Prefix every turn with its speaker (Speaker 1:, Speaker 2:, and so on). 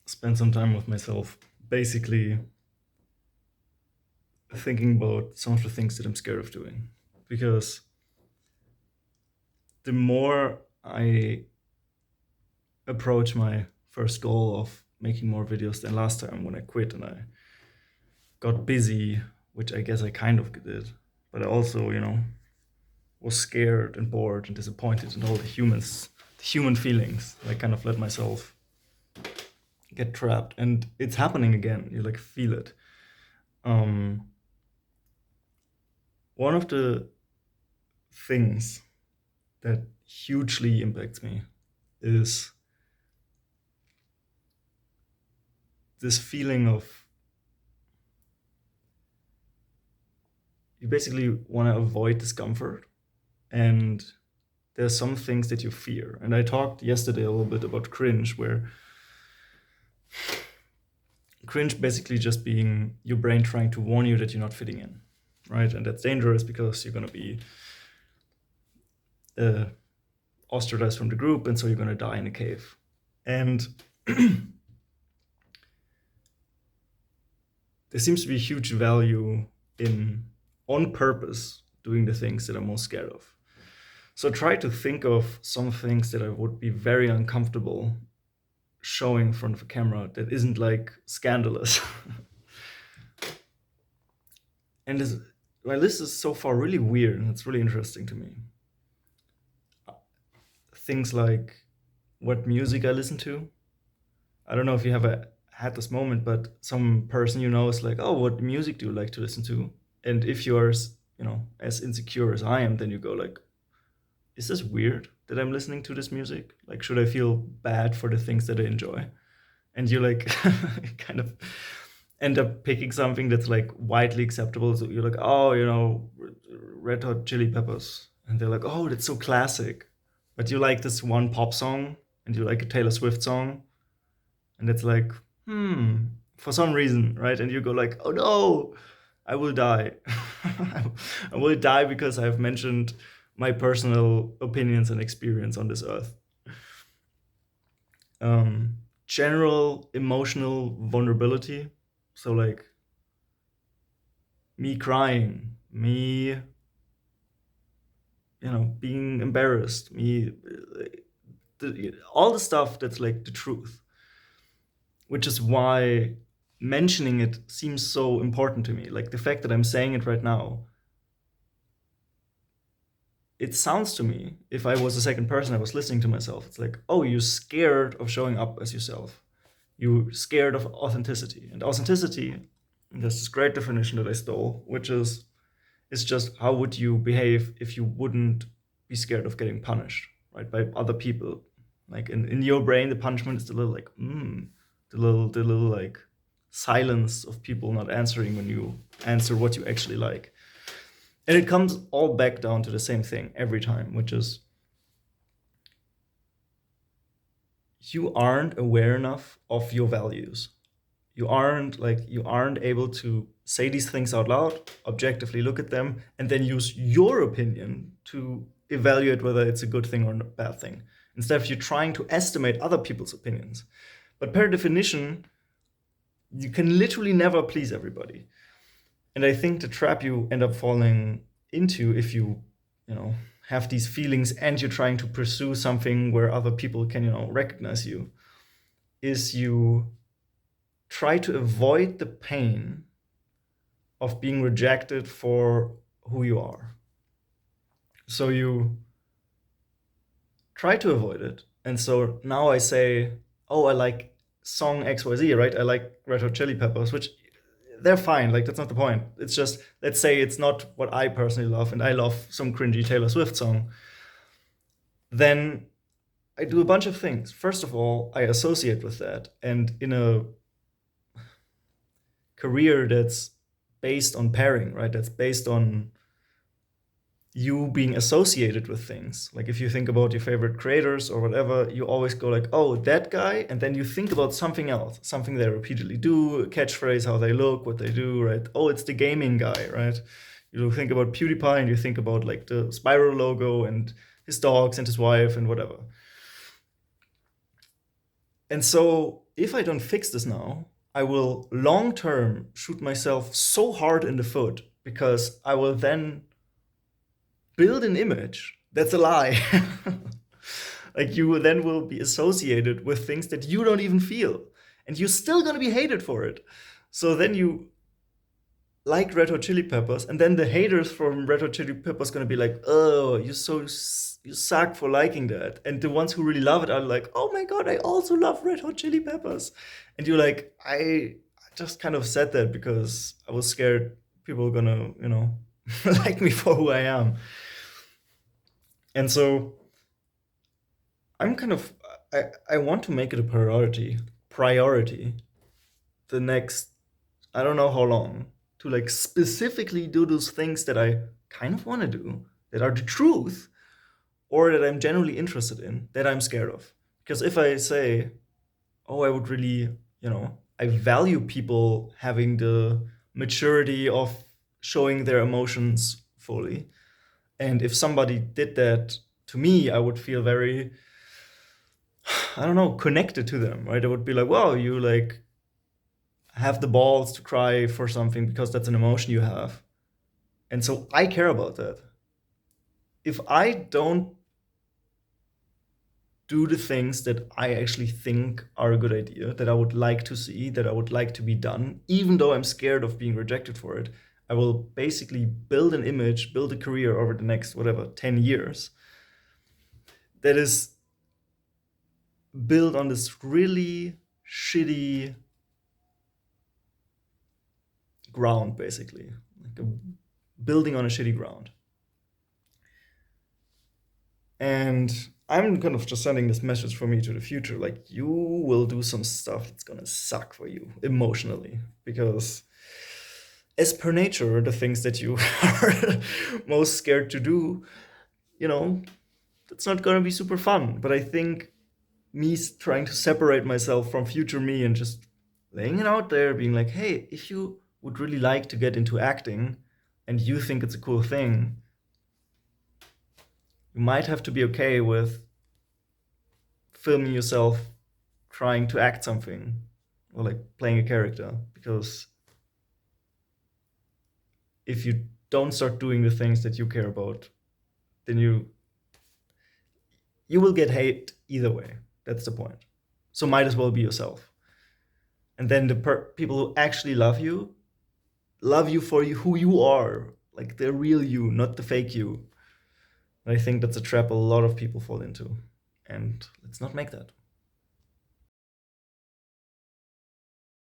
Speaker 1: spend some time with myself, basically thinking about some of the things that I'm scared of doing. Because the more I approach my first goal of making more videos than last time when I quit and I got busy, which I guess I kind of did, but I also, was scared and bored and disappointed and all the human feelings. I kind of let myself get trapped, and it's happening again. You like feel it. Um, One of the things that hugely impacts me is this feeling of you basically want to avoid discomfort, and there's some things that you fear. And I talked yesterday a little bit about cringe, where cringe basically just being your brain trying to warn you that you're not fitting in, right? And that's dangerous because you're going to be uh, ostracized from the group, and so you're going to die in a cave. And there seems to be huge value in, on purpose, doing the things that I'm most scared of. So try to think of some things that I would be very uncomfortable showing in front of a camera that isn't like scandalous. And my list is so far really weird, and it's really interesting to me. Things like what music I listen to. I don't know if you have had this moment, but some person is like, "Oh, what music do you like to listen to?" And if you're, as insecure as I am, then you go like, "Is this weird that I'm listening to this music? Like, should I feel bad for the things that I enjoy?" And you like kind of end up picking something that's like widely acceptable. So you're like, "Oh, Red Hot Chili Peppers," and they're like, "Oh, that's so classic." But you like this one pop song, and you like a Taylor Swift song, and it's like, for some reason, right? And you go like, "Oh no, I will die." I will die because I've mentioned my personal opinions and experience on this earth. um, General emotional vulnerability. So like me crying, me, being embarrassed, me, all the stuff that's like the truth, which is why mentioning it seems so important to me. Like the fact that I'm saying it right now, it sounds to me, if I was a second person, I was listening to myself, it's like, oh, you're scared of showing up as yourself. You're scared of authenticity. And authenticity, there's this great definition that I stole, which is it's just how would you behave if you wouldn't be scared of getting punished, right, by other people. Like in your brain, the punishment is the little like the little like silence of people not answering when you answer what you actually like. And it comes all back down to the same thing every time, which is you aren't aware enough of your values. You aren't able to say these things out loud, objectively look at them, and then use your opinion to evaluate whether it's a good thing or a bad thing. Instead of you trying to estimate other people's opinions. But per definition, you can literally never please everybody. And I think the trap you end up falling into, if you know, have these feelings and you're trying to pursue something where other people can, recognize you, is you try to avoid the pain of being rejected for who you are. So you try to avoid it. And so now I say, oh, I like song XYZ, right? I like Red Hot Chili Peppers, which they're fine. Like, that's not the point. It's just, let's say it's not what I personally love, and I love some cringy Taylor Swift song. Then I do a bunch of things. First of all, I associate with that. And in a career that's based on pairing, right? That's based on you being associated with things. Like if you think about your favorite creators or whatever, you always go like, oh, that guy, and then you think about something else, something they repeatedly do, a catchphrase, how they look, what they do, right? Oh, it's the gaming guy, right? You think about PewDiePie and you think about like the Spyro logo and his dogs and his wife and whatever. And so if I don't fix this now, I will long term shoot myself so hard in the foot because I will then build an image that's a lie. Like you then will be associated with things that you don't even feel, and you're still gonna be hated for it. So then you like Red Hot Chili Peppers, and then the haters from Red Hot Chili Peppers gonna be like, "Oh, you suck for liking that," and the ones who really love it are like, "Oh my god, I also love Red Hot Chili Peppers," and you're like, "I just kind of said that because I was scared people are gonna, like me for who I am," and so I'm kind of I want to make it a priority the next, I don't know how long, to like specifically do those things that I kind of want to do, that are the truth, or that I'm genuinely interested in, that I'm scared of. Because if I say, oh, I would really, I value people having the maturity of showing their emotions fully. And if somebody did that to me, I would feel very, I don't know, connected to them, right? I would be like, wow, you like have the balls to cry for something because that's an emotion you have. And so I care about that. If I don't do the things that I actually think are a good idea, that I would like to see, that I would like to be done, even though I'm scared of being rejected for it, I will basically build an image, build a career over the next, whatever, 10 years that is built on this really shitty ground, basically, like a building on a shitty ground. And I'm kind of just sending this message for me to the future. Like, you will do some stuff that's gonna suck for you emotionally. Because, as per nature, the things that you are most scared to do, it's not gonna be super fun. But I think me trying to separate myself from future me and just laying it out there, being like, hey, if you would really like to get into acting and you think it's a cool thing, you might have to be okay with filming yourself trying to act something or like playing a character, because if you don't start doing the things that you care about, then you will get hate either way. That's the point. So might as well be yourself, and then the people who actually love you for who you are, like the real you, not the fake you. And I think that's a trap a lot of people fall into, and let's not make that.